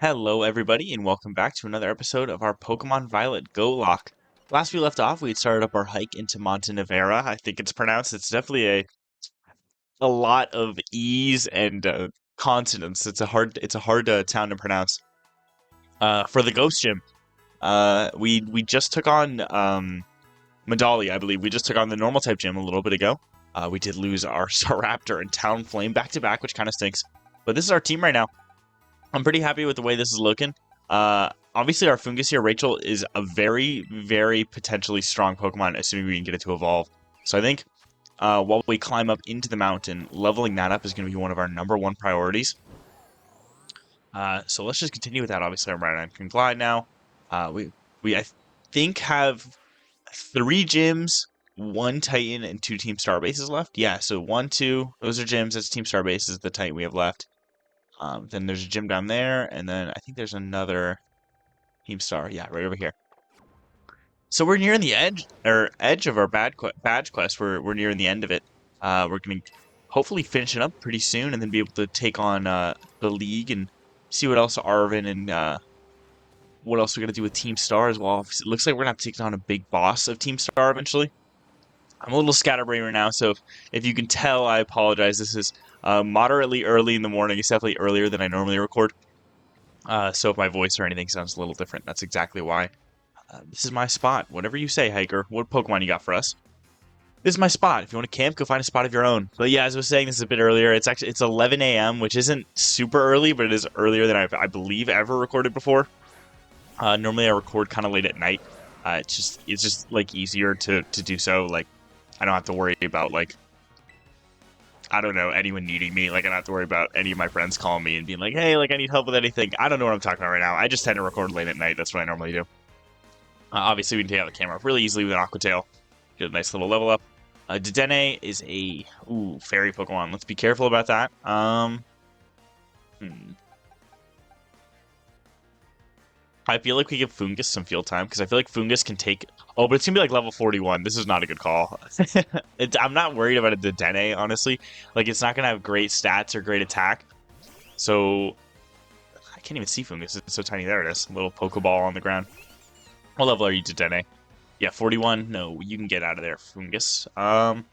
Hello, everybody, and welcome back to another episode of our Pokemon Violet GoLocke. Last we left off, we had started up our hike into Montenevera. I think it's pronounced. It's definitely a lot of E's and consonants. It's a hard town to pronounce. For the Ghost Gym, we just took on Medali, I believe. We just took on the normal type gym a little bit ago. We did lose our Staraptor and Talonflame back to back, which kind of stinks. But this is our team right now. I'm pretty happy with the way this is looking. Obviously, our Fungus here, Rachel, is a very, very potentially strong Pokemon, assuming we can get it to evolve. So I think while we climb up into the mountain, leveling that up is going to be one of our #1 priorities. So let's just continue with that. Obviously, I'm right on Glide now. We I think have 3 gyms, 1 Titan, and 2 Team Star bases left. Yeah, so 1, 2, those are gyms. That's Team Star bases. The Titan we have left. Then there's a gym down there, and then I think there's another Team Star. Yeah, right over here. So we're nearing the edge of our badge quest. We're nearing the end of it. We're gonna hopefully finish it up pretty soon, and then be able to take on the league and see what else Arvin and what else we're gonna do with Team Star as well. It looks like we're gonna have to take on a big boss of Team Star eventually. I'm a little scatterbrained right now, so if you can tell, I apologize. This is moderately early in the morning. It's definitely earlier than I normally record. So if my voice or anything sounds a little different, that's exactly why. This is my spot. Whatever you say, hiker. What Pokemon you got for us? This is my spot. If you want to camp, go find a spot of your own. But yeah, as I was saying, this is a bit earlier. It's 11 a.m., which isn't super early, but it is earlier than I believe ever recorded before. Normally I record kind of late at night. It's just like easier to do so. Like I don't have to worry about like I don't know anyone needing me. Like I don't have to worry about any of my friends calling me and being like, "Hey, like I need help with anything." I don't know what I'm talking about right now. I just tend to record late at night. That's what I normally do. Obviously, we can take out the camera really easily with an Aqua Tail. Get a nice little level up. Dedenne is a fairy Pokemon. Let's be careful about that. I feel like we give Fungus some field time because I feel like Fungus can take. Oh, but it's gonna be like level 41. This is not a good call. I'm not worried about a Dedenne, honestly. Like it's not gonna have great stats or great attack. So I can't even see Fungus. It's so tiny. There it is. A little Pokeball on the ground. What level are you, Dedenne? Yeah, 41. No, you can get out of there, Fungus. I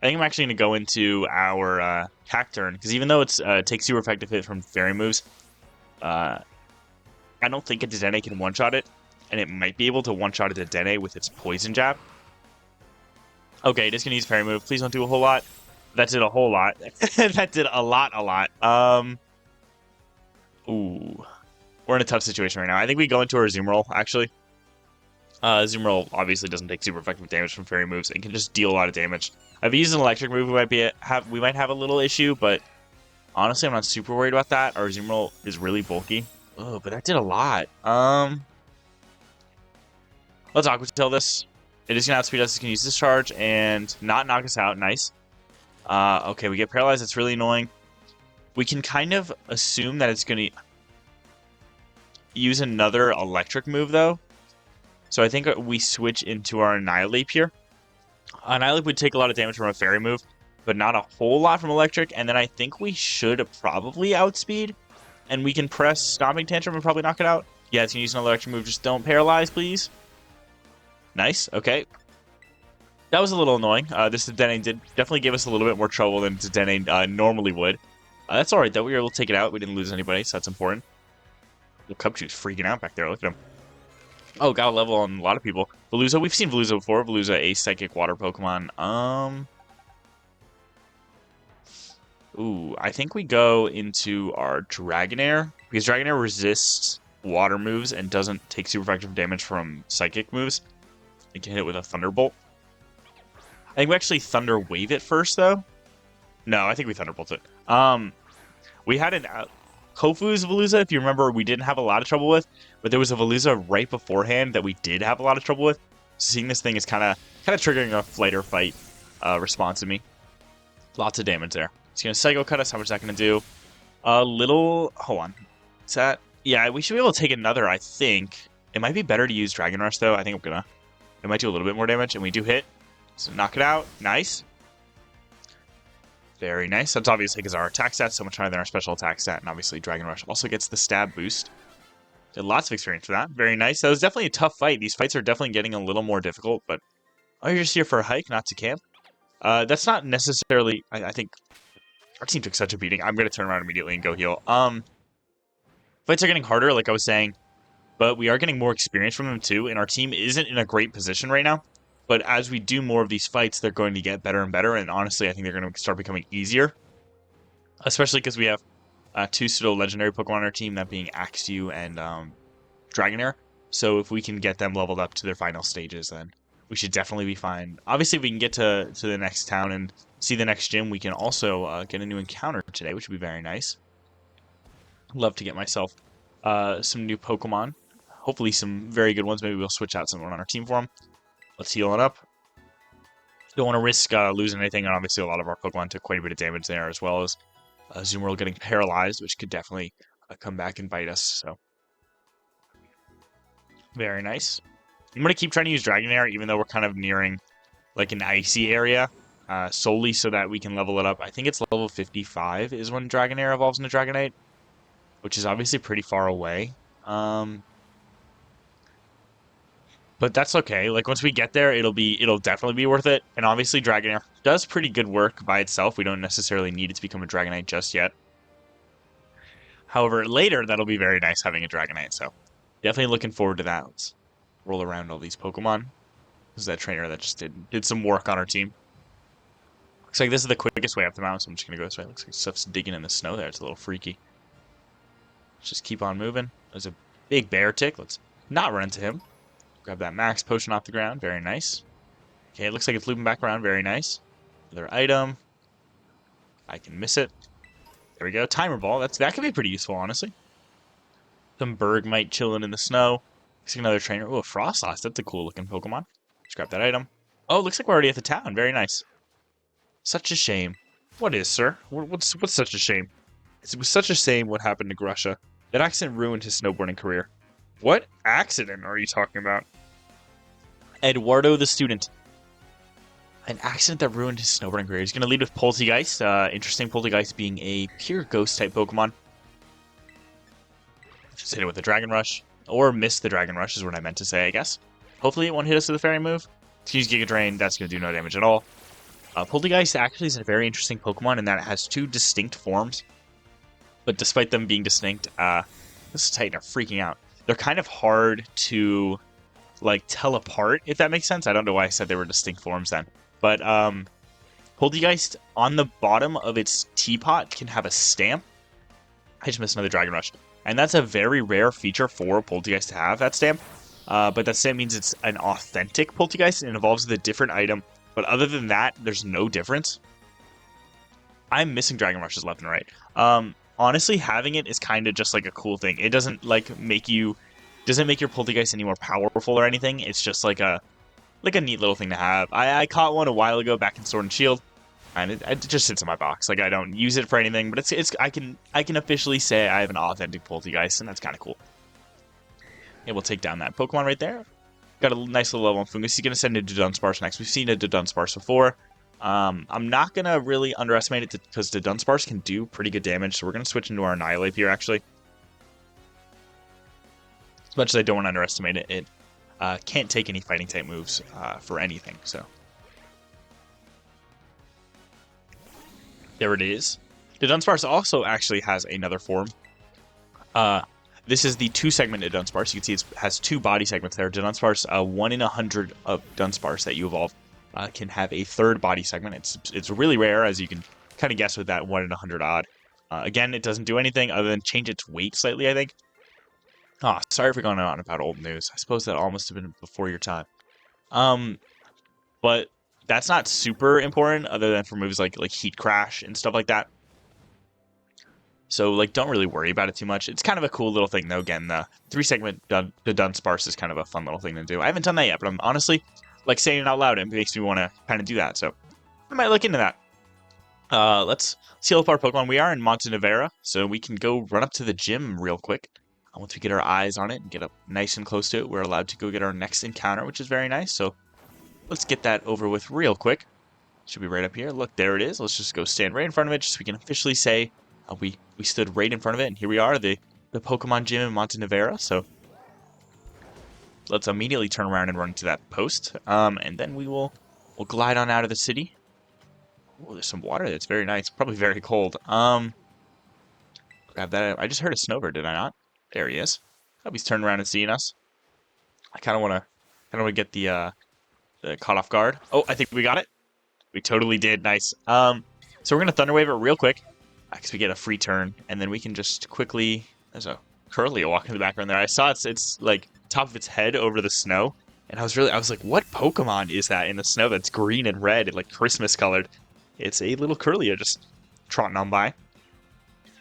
think I'm actually gonna go into our Cacturn because even though it's takes super effective hit from fairy moves, I don't think a Dedenne can one-shot it, and it might be able to one-shot a Dedenne with its Poison Jab. Okay, just gonna use Fairy Move. Please don't do a whole lot. That did a whole lot. That did a lot. Ooh. We're in a tough situation right now. I think we go into our Azumarill, actually. Azumarill obviously doesn't take super effective damage from Fairy Moves and can just deal a lot of damage. If we use an Electric move, we might have a little issue, but honestly, I'm not super worried about that. Our Azumarill is really bulky. Oh, but that did a lot. Let's Aqua Tail this. It is gonna outspeed us. It can use Discharge and not knock us out. Nice. Okay, we get paralyzed. It's really annoying. We can kind of assume that it's gonna use another electric move though. So I think we switch into our Annihilate here. Annihilate would take a lot of damage from a fairy move, but not a whole lot from electric. And then I think we should probably outspeed. And we can press Stomping Tantrum and probably knock it out. Yeah, it's going to use an electric move. Just don't paralyze, please. Nice. Okay. That was a little annoying. This Dedenne did definitely give us a little bit more trouble than Dedenne normally would. That's alright, though. We were able to take it out. We didn't lose anybody, so that's important. The Cubchoo's freaking out back there. Look at him. Oh, got a level on a lot of people. Veluza. We've seen Veluza before. Veluza, a Psychic Water Pokemon. Ooh, I think we go into our Dragonair, because Dragonair resists water moves and doesn't take super effective damage from psychic moves. It can hit it with a Thunderbolt. I think we actually Thunder Wave it first, though. No, I think we Thunderbolt it. We had an Kofu's Veluza, if you remember, we didn't have a lot of trouble with, but there was a Veluza right beforehand that we did have a lot of trouble with. So seeing this thing is kind of triggering a flight or fight response in me. Lots of damage there. It's going to Psycho Cut us. How much is that going to do? A little... Hold on. Is that... Yeah, we should be able to take another, I think. It might be better to use Dragon Rush, though. I think I'm going to... It might do a little bit more damage, and we do hit. So knock it out. Nice. Very nice. That's obviously because our attack stat so much higher than our special attack stat, and obviously Dragon Rush also gets the stab boost. Did lots of experience for that. Very nice. That was definitely a tough fight. These fights are definitely getting a little more difficult, but oh, you're just here for a hike, not to camp. That's not necessarily. I think our team took such a beating. I'm gonna turn around immediately and go heal. Fights are getting harder, like I was saying, but we are getting more experience from them too, and our team isn't in a great position right now. But as we do more of these fights, they're going to get better and better, and honestly, I think they're going to start becoming easier. Especially because we have two pseudo-legendary Pokemon on our team, that being Axew and Dragonair. So if we can get them leveled up to their final stages, then we should definitely be fine. Obviously, if we can get to the next town and see the next gym, we can also get a new encounter today, which would be very nice. Love to get myself some new Pokemon. Hopefully some very good ones. Maybe we'll switch out someone on our team for them. Let's heal it up. Don't want to risk losing anything, and obviously a lot of our Pokemon took quite a bit of damage there, as well as Zoomworld getting paralyzed, which could definitely come back and bite us. So very nice. I'm going to keep trying to use Dragonair, even though we're kind of nearing like an icy area, solely so that we can level it up. I think it's level 55 is when Dragonair evolves into Dragonite, which is obviously pretty far away. But that's okay. Like once we get there, it'll definitely be worth it. And obviously Dragonair does pretty good work by itself. We don't necessarily need it to become a Dragonite just yet. However, later that'll be very nice having a Dragonite. So definitely looking forward to that. Let's roll around all these Pokemon. This is that trainer that just did some work on our team. Looks like this is the quickest way up the mountain, so I'm just gonna go this way. Looks like stuff's digging in the snow there. It's a little freaky. Let's just keep on moving. There's a big bear tick. Let's not run into him. Grab that max potion off the ground. Very nice. Okay, it looks like it's looping back around. Very nice. Another item. I can miss it. There we go. Timer ball. That could be pretty useful, honestly. Some Bergmite chilling in the snow. Looks like another trainer. Oh, a Frostlass. That's a cool looking Pokemon. Let's grab that item. Oh, looks like we're already at the town. Very nice. Such a shame. What is, sir? What's such a shame? It was such a shame what happened to Grusha. That accident ruined his snowboarding career. What accident are you talking about? Eduardo the student. An accident that ruined his snowboarding career. He's going to lead with Poltegeist. Interesting, Poltegeist being a pure ghost-type Pokemon. Just hit it with a Dragon Rush. Or miss the Dragon Rush is what I meant to say, I guess. Hopefully it won't hit us with a Fairy move. Let's use Giga Drain. That's going to do no damage at all. Poltegeist actually is a very interesting Pokemon in that it has two distinct forms. But despite them being distinct, this Titan are freaking out. They're kind of hard to like tell apart, if that makes sense. I don't know why I said they were distinct forms then. But Poltegeist on the bottom of its teapot can have a stamp. I just missed another Dragon Rush. And that's a very rare feature for Poltegeist to have, that stamp. But that stamp means it's an authentic Poltegeist and it involves with a different item. But other than that, there's no difference. I'm missing Dragon Rushes left and right. Honestly, having it is kind of just like a cool thing. It doesn't like make your Poltegeist any more powerful or anything. It's just like a neat little thing to have. I caught one a while ago back in Sword and Shield, and it just sits in my box. Like I don't use it for anything, but I can officially say I have an authentic Poltegeist, and that's kind of cool. Yeah, we'll take down that Pokemon right there. Got a nice little level on Fungus. He's gonna send a Dunsparce next. We've seen a Dunsparce before. I'm not going to really underestimate it because the Dunsparce can do pretty good damage, so we're going to switch into our Annihilate here, actually. As much as I don't want to underestimate it, it can't take any fighting-type moves for anything, so. There it is. The Dunsparce also actually has another form. This is the two-segmented Dunsparce. You can see it has two body segments there. The Dunsparce, 1 in 100 of Dunsparce that you evolve. Can have a third body segment. It's really rare, as you can kind of guess with that 1 in 100 odd. Again, it doesn't do anything other than change its weight slightly, I think. Oh, sorry for going on about old news. I suppose that all must have been before your time. But that's not super important other than for moves like Heat Crash and stuff like that. So, like, don't really worry about it too much. It's kind of a cool little thing, though. Again, the 3-segment the Dunsparce is kind of a fun little thing to do. I haven't done that yet, but I'm honestly... like saying it out loud, it makes me want to kind of do that, so I might look into that. Let's heal up our Pokemon. We are in Montenevera, so we can go run up to the gym real quick. Once we get our eyes on it and get up nice and close to it, we're allowed to go get our next encounter, which is very nice, so let's get that over with real quick. Should be right up here. Look, there it is. Let's just go stand right in front of it, just so we can officially say we stood right in front of it, and here we are, the Pokemon Gym in Montenevera. So let's immediately turn around and run to that post, and then we'll glide on out of the city. Oh, there's some water that's very nice. Probably very cold. Grab that. I just heard a Snover, did I not? There he is. Hope he's turning around and seeing us. I kind of want to get the caught off guard. Oh, I think we got it. We totally did. Nice. So we're gonna Thunder Wave it real quick, because we get a free turn, and then we can just quickly. There's a Curly walking in the background there. I saw it's like top of its head over the snow, and I was like, what Pokemon is that in the snow that's green and red and like Christmas colored? It's a little Curly just trotting on by.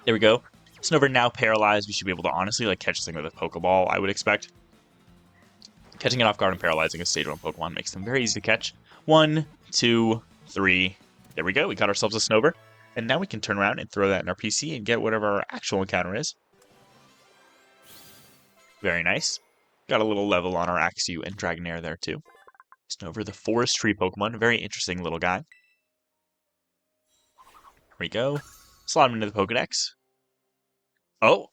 There we go. Snover now paralyzed. We should be able to honestly like catch this thing with a Pokeball, I would expect. Catching it off guard and paralyzing a Stage 1 Pokemon makes them very easy to catch. 1, 2, 3. There we go. We got ourselves a Snover. And now we can turn around and throw that in our PC and get whatever our actual encounter is. Very nice. Got a little level on our Axew and Dragonair there too. Snover, the Forest Tree Pokemon. A very interesting little guy. Here we go. Slot him into the Pokedex. Oh,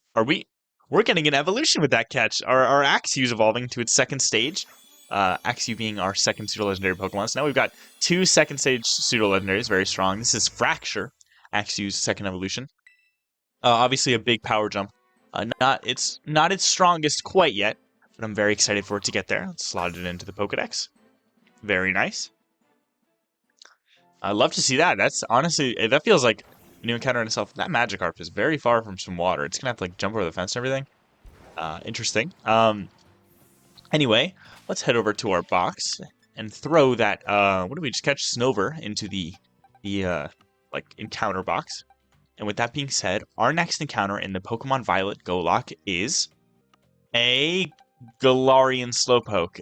we're getting an evolution with that catch. Our Axew's evolving to its second stage. Axew being our second pseudo-legendary Pokemon. So now we've got 2 second stage pseudo-legendaries, very strong. This is Fracture, Axew's second evolution. Obviously a big power jump. It's not its strongest quite yet, but I'm very excited for it to get there. Let's slot it into the Pokedex. Very nice. I love to see that. That's honestly, that feels like a new encounter in itself. That Magikarp is very far from some water. It's gonna have to like jump over the fence and everything. Interesting. Anyway, let's head over to our box and throw that, what did we just catch? Snover into the like, encounter box. And with that being said, our next encounter in the Pokemon Violet GoLocke is a Galarian Slowpoke.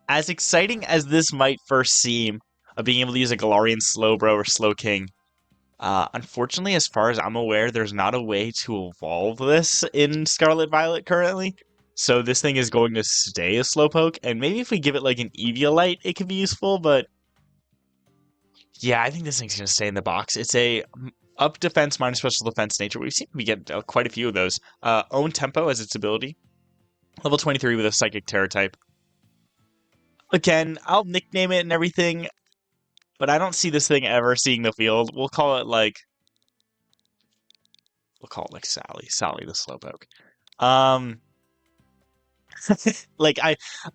As exciting as this might first seem, of being able to use a Galarian Slowbro or Slowking, unfortunately, as far as I'm aware, there's not a way to evolve this in Scarlet Violet currently. So this thing is going to stay a Slowpoke, and maybe if we give it like an Eviolite, it could be useful, but yeah, I think this thing's going to stay in the box. It's a up defense minus special defense nature. We seem to get quite a few of those. Own Tempo as its ability. Level 23 with a Psychic Terror type. Again, I'll nickname it and everything, but I don't see this thing ever seeing the field. We'll call it like Sally. Sally the Slowpoke. Like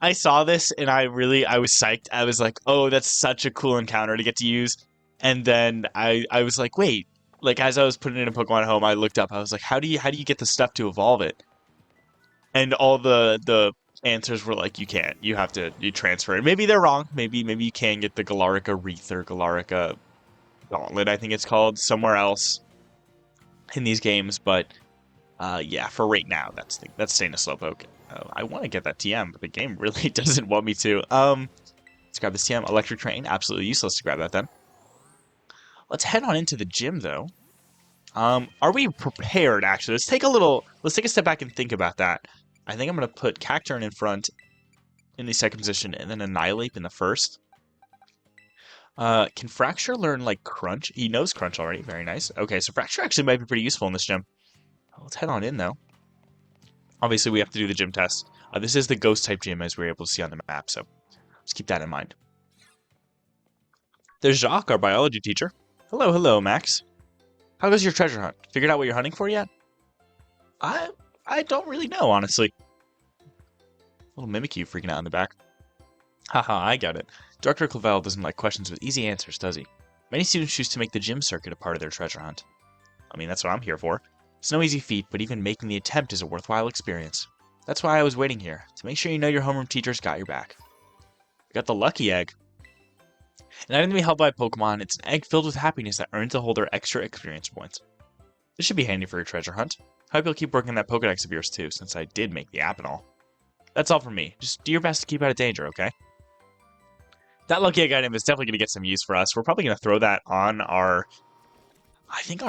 I saw this and I was psyched. I was like, oh, that's such a cool encounter to get to use. And then I was like, wait, like as I was putting it in Pokemon Home, I looked up. I was like, how do you get the stuff to evolve it? And all the answers were like, you can't. You have to transfer it. Maybe they're wrong. Maybe you can get the Galarica Wreath or Galarica Gauntlet, I think it's called, somewhere else in these games. But yeah, for right now, that's staying a Slowpoke. I want to get that TM, but the game really doesn't want me to. Let's grab this TM. Electric Train, absolutely useless to grab that then. Let's head on into the gym, though. Are we prepared, actually? Let's take a step back and think about that. I think I'm going to put Cacturne in front in the second position, and then Annihilate in the first. Can Fracture learn, like, Crunch? He knows Crunch already. Very nice. Okay, so Fracture actually might be pretty useful in this gym. Let's head on in, though. Obviously, we have to do the gym test. This is the Ghost-type gym, as we were able to see on the map, so let's keep that in mind. There's Jacques, our biology teacher. Hello, Max. How goes your treasure hunt? Figured out what you're hunting for yet? I don't really know, honestly. Little Mimikyu freaking out in the back. Haha, I got it. Dr. Clavel doesn't like questions with easy answers, does he? Many students choose to make the gym circuit a part of their treasure hunt. I mean, that's what I'm here for. It's no easy feat, but even making the attempt is a worthwhile experience. That's why I was waiting here, to make sure you know your homeroom teacher's got your back. We got the Lucky Egg. An item to be held by Pokemon, it's an egg filled with happiness that earns the holder extra experience points. This should be handy for your treasure hunt. I hope you'll keep working on that Pokedex of yours too, since I did make the app and all. That's all from me. Just do your best to keep out of danger, okay? That Lucky Egg item is definitely going to get some use for us. We're probably going to throw that on our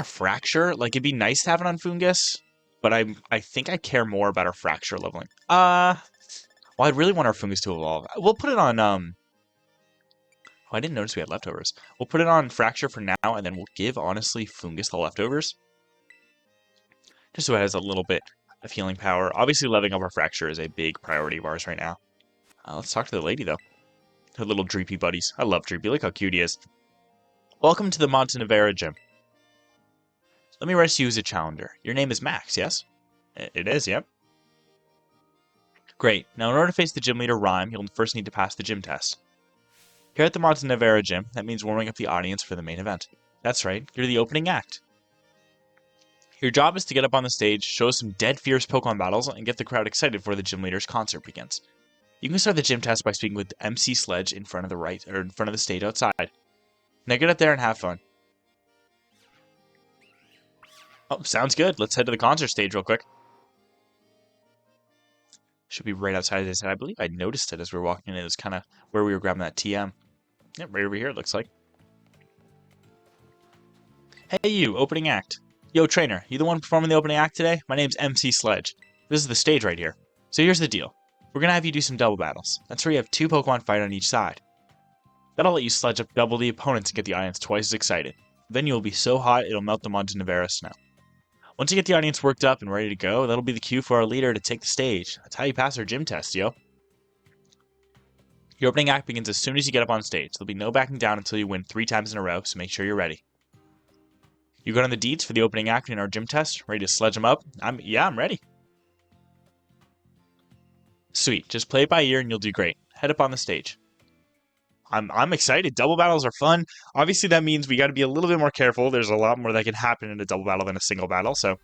Fracture. Like, it'd be nice to have it on Foongus, but I think I care more about our Fracture leveling. Well, I'd really want our Foongus to evolve. We'll put it on, Oh, I didn't notice we had leftovers. We'll put it on Fracture for now, and then we'll give, honestly, Fungus the leftovers. Just so it has a little bit of healing power. Obviously, leveling up our Fracture is a big priority of ours right now. Let's talk to the lady, though. Her little Dreepy buddies. I love Dreepy. Look how cute he is. Welcome to the Montenevera Gym. Let me rescue you as a challenger. Your name is Max, yes? It is, yep. Great. Now, in order to face the gym leader, Rhyme, you'll first need to pass the gym test. Here at the Montenevera Gym, that means warming up the audience for the main event. That's right, you're the opening act. Your job is to get up on the stage, show some dead fierce Pokemon battles, and get the crowd excited before the gym leader's concert begins. You can start the gym test by speaking with MC Sledge in front of the stage outside. Now get up there and have fun. Oh, sounds good. Let's head to the concert stage real quick. Should be right outside, as I said. I believe I noticed it as we were walking in. It was kind of where we were grabbing that TM. Yep, right over here, it looks like. Hey, you, opening act. Yo, trainer, you the one performing the opening act today? My name's MC Sledge. This is the stage right here. So here's the deal. We're going to have you do some double battles. That's where you have 2 Pokemon fight on each side. That'll let you sledge up double the opponents and get the audience twice as excited. Then you'll be so hot, it'll melt the Montenevera snow. Once you get the audience worked up and ready to go, that'll be the cue for our leader to take the stage. That's how you pass our gym test, yo. Your opening act begins as soon as you get up on stage. There'll be no backing down until you win 3 times in a row, so make sure you're ready. You got on the deeds for the opening act in our gym test? Ready to sledge them up? I'm ready. Sweet, just play it by ear and you'll do great. Head up on the stage. I'm excited. Double battles are fun. Obviously, that means we got to be a little bit more careful. There's a lot more that can happen in a double battle than a single battle, so...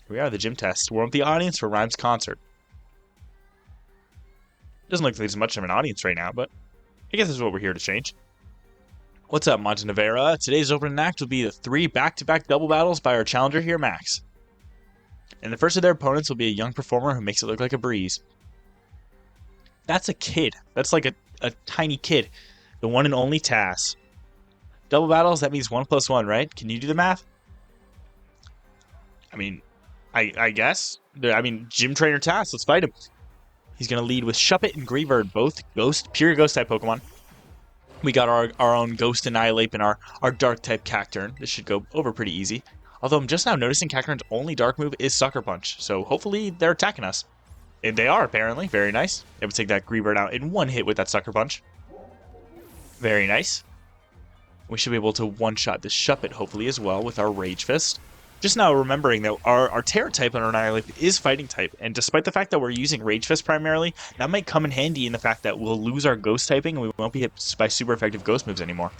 Here we are, the gym test. Warm up the audience for Rhyme's concert. Doesn't look like there's much of an audience right now, but I guess that's what we're here to change. What's up, Montenevera? Today's opening act will be the 3 back-to-back double battles by our challenger here, Max. And the first of their opponents will be a young performer who makes it look like a breeze. That's a kid. That's like a tiny kid. The one and only Tass. Double battles, that means 1 + 1, right? Can you do the math? I mean, I guess. Gym trainer Tass, let's fight him. He's going to lead with Shuppet and Greavard, both pure ghost-type Pokemon. We got our own Ghost Annihilate and our Dark-type Cacturn. This should go over pretty easy. Although I'm just now noticing Cacturn's only Dark move is Sucker Punch, so hopefully they're attacking us. And they are, apparently. Very nice. Able to take that Greavard out in 1 hit with that Sucker Punch. Very nice. We should be able to one-shot this Shuppet, hopefully, as well, with our Rage Fist. Just now remembering that our Terra type on our Annihilate is Fighting type, and despite the fact that we're using Rage Fist primarily, that might come in handy in the fact that we'll lose our Ghost typing and we won't be hit by super effective Ghost moves anymore.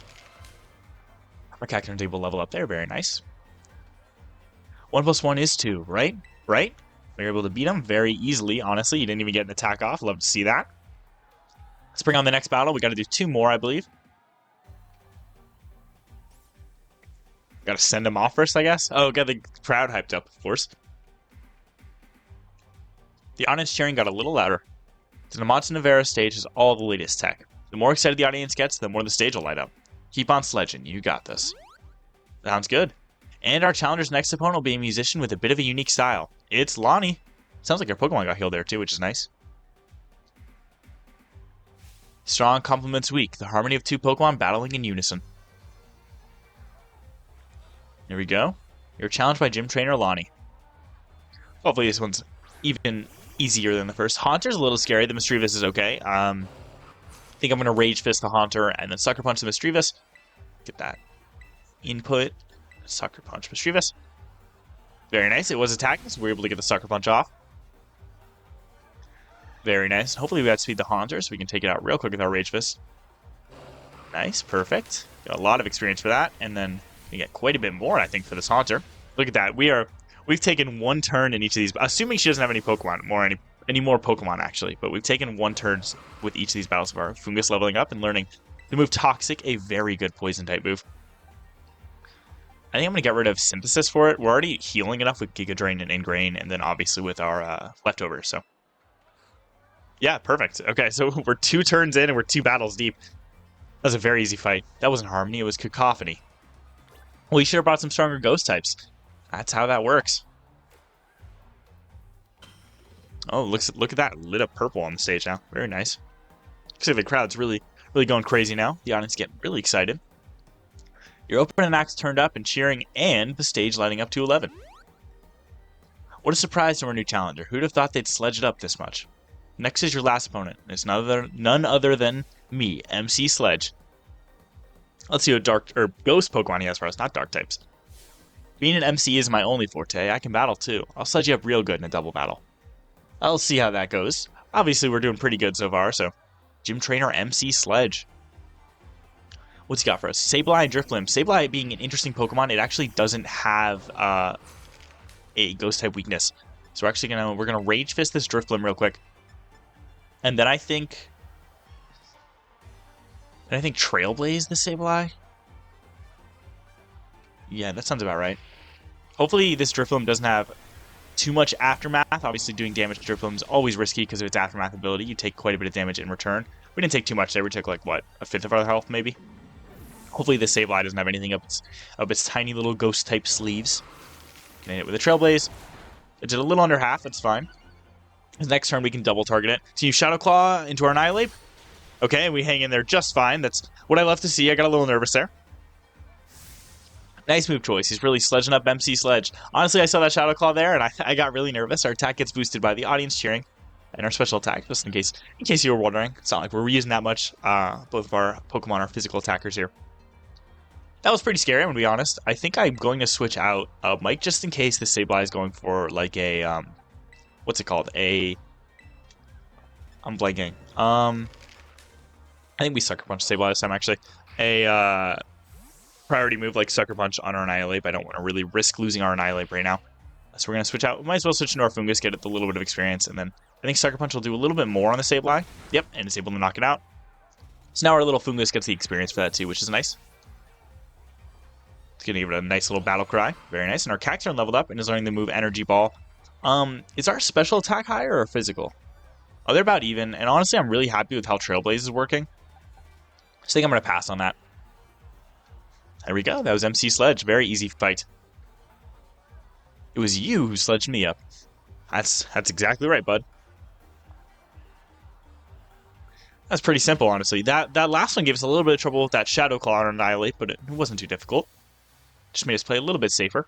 Our Cacturn's able to level up there. Very nice. 1 + 1 is 2, right? Right? We were able to beat him very easily, honestly. You didn't even get an attack off. Love to see that. Let's bring on the next battle. We got to do 2 more, I believe. Got to send him off first, I guess. Oh, got the crowd hyped up, of course. The audience cheering got a little louder. So the Montenevera stage has all the latest tech. The more excited the audience gets, the more the stage will light up. Keep on sledging. You got this. Sounds good. And our challenger's next opponent will be a musician with a bit of a unique style. It's Lonnie. Sounds like our Pokemon got healed there too, which is nice. Strong complements weak. The harmony of 2 Pokemon battling in unison. Here we go. You're challenged by Gym Trainer Lonnie. Hopefully this one's even easier than the first. Haunter's a little scary. The Mischievous is okay. I think I'm going to Rage Fist the Haunter and then Sucker Punch the Mischievous. Get that input. Sucker Punch Mischievous. Very nice. It was attacking, so we were able to get the Sucker Punch off. Very nice. Hopefully we outspeed the Haunter, so we can take it out real quick with our Rage Fist. Nice. Perfect. Got a lot of experience for that. And then we get quite a bit more, I think, for this Haunter. Look at that. We've taken 1 turn in each of these. Assuming she doesn't have any Pokemon, any more Pokemon, actually. But we've taken 1 turn with each of these battles of our Fungus leveling up and learning the move Toxic, a very good Poison-type move. I think I'm going to get rid of Synthesis for it. We're already healing enough with Giga Drain and Ingrain, and then obviously with our leftovers, so. Yeah, perfect. Okay, so we're 2 turns in and we're 2 battles deep. That was a very easy fight. That wasn't Harmony, it was Cacophony. Well, you should have brought some stronger Ghost types. That's how that works. Oh, look at that. Lit up purple on the stage now. Very nice. Looks like the crowd's really Really going crazy now. The audience getting really excited. Your opening act's turned up and cheering, and the stage lighting up to 11. What a surprise from our new challenger. Who'd have thought they'd sledge it up this much? Next is your last opponent. It's none other than me, MC Sledge. Let's see what dark or ghost Pokemon he has for us, not dark types. Being an MC is my only forte. I can battle too. I'll sledge you up real good in a double battle. I'll see how that goes. Obviously, we're doing pretty good so far, so Gym Trainer MC Sledge. What's he got for us? Sableye and Drifblim. Sableye being an interesting Pokemon, it actually doesn't have a ghost type weakness. So we're gonna Rage Fist this Drifblim real quick. And then I think Trailblaze the Sableye. Yeah, that sounds about right. Hopefully this Drifblim doesn't have too much aftermath. Obviously doing damage to Drifblim is always risky because of its aftermath ability. You take quite a bit of damage in return. We didn't take too much there. We took like what, a fifth of our health maybe. Hopefully this Sableye doesn't have anything up its tiny little ghost type sleeves. Gonna hit it with a Trailblaze. It did a little under half. That's fine. His next turn we can double target it. So you Shadow Claw into our Annihilate. Okay, we hang in there just fine. That's what I love to see. I got a little nervous there. Nice move choice. He's really sledging up MC Sledge. Honestly, I saw that Shadow Claw there, and I got really nervous. Our attack gets boosted by the audience cheering, and our special attack, just in case you were wondering. It's not like we're reusing that much. Both of our Pokemon are physical attackers here. That was pretty scary, I'm going to be honest. I think I'm going to switch out Mike just in case the Sableye is going for like a, what's it called? I'm blanking. I think we Sucker Punch Sableye this time, actually. Priority move like Sucker Punch on our Annihilate, but I don't want to really risk losing our Annihilate right now. So we're going to switch out. We might as well switch into our Fungus, get it a little bit of experience, and then I think Sucker Punch will do a little bit more on the Sableye. Yep, and it's able to knock it out. So now our little Fungus gets the experience for that too, which is nice. It's going to give it a nice little battle cry. Very nice. And our Cacturne leveled up and is learning the move Energy Ball. Is our special attack higher or physical? Oh, they're about even. And honestly, I'm really happy with how Trailblaze is working. I think I'm going to pass on that. There we go. That was MC Sledge. Very easy fight. It was you who sledged me up. That's exactly right, bud. That's pretty simple, honestly. That last one gave us a little bit of trouble with that Shadow Claw on Annihilate, but it wasn't too difficult. Just made us play a little bit safer.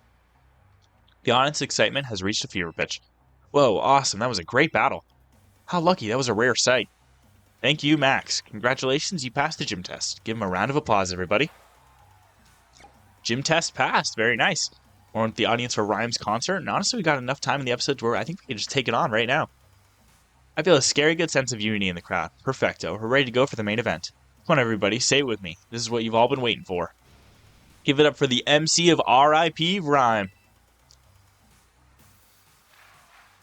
The audience excitement has reached a fever pitch. Whoa, awesome. That was a great battle. How lucky. That was a rare sight. Thank you, Max. Congratulations, you passed the gym test. Give him a round of applause, everybody. Gym test passed. Very nice. We're with the audience for Rhyme's concert, and honestly, we got enough time in the episode where I think we can just take it on right now. I feel a scary good sense of unity in the crowd. Perfecto. We're ready to go for the main event. Come on, everybody. Say it with me. This is what you've all been waiting for. Give it up for the MC of RIP, Rhyme.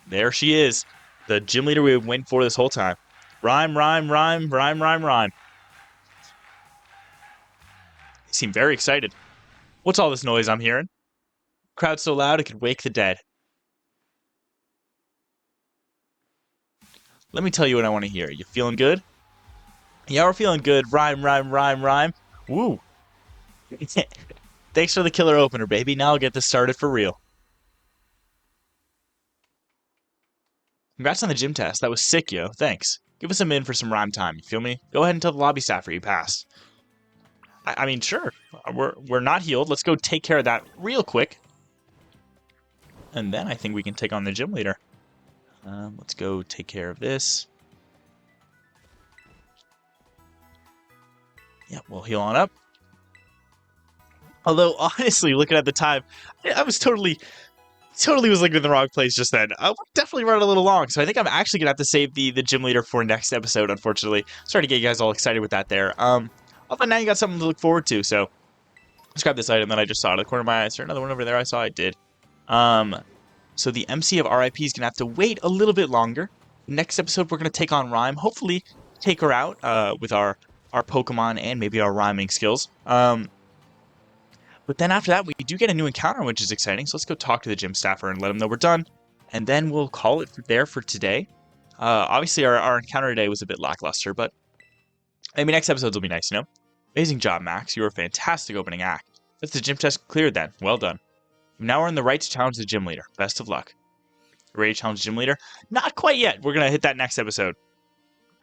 There she is. The gym leader we went for this whole time. Rhyme, rhyme, rhyme, rhyme, rhyme, rhyme. They seem very excited. What's all this noise I'm hearing? Crowd so loud it could wake the dead. Let me tell you what I want to hear. You feeling good? Yeah, we're feeling good. Rhyme, rhyme, rhyme, rhyme. Woo. Thanks for the killer opener, baby. Now I'll get this started for real. Congrats on the gym test. That was sick, yo. Thanks. Give us a min for some rhyme time. You feel me? Go ahead and tell the lobby staffer you passed. I mean, sure. We're not healed. Let's go take care of that real quick. And then I think we can take on the gym leader. Let's go take care of this. Yeah, we'll heal on up. Although, honestly, looking at the time, I was totally was looking in the wrong place just then. I definitely run a little long, so I think I'm actually going to have to save the gym leader for next episode, unfortunately. Sorry to get you guys all excited with that there. Although now you got something to look forward to, so let's grab this item that I just saw out of the corner of my eye. Is there another one over there I saw? I did. So the MC of RIP is going to have to wait a little bit longer. Next episode, we're going to take on Rhyme. Hopefully, take her out with our Pokemon and maybe our rhyming skills. But then after that, we do get a new encounter, which is exciting. So let's go talk to the gym staffer and let him know we're done. And then we'll call it there for today. Obviously, our encounter today was a bit lackluster, but I mean, next episodes will be nice, you know? Amazing job, Max. You were a fantastic opening act. That's the gym test cleared then. Well done. Now we're in the right to challenge the gym leader. Best of luck. Ready to challenge the gym leader? Not quite yet. We're going to hit that next episode.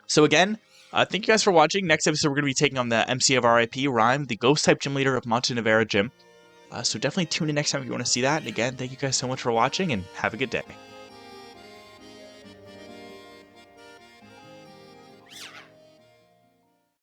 So again, Thank you guys for watching. Next episode, we're going to be taking on the MC of RIP, Rhyme, the ghost-type gym leader of Montenevera Gym. So definitely tune in next time if you want to see that. And again, thank you guys so much for watching, and have a good day.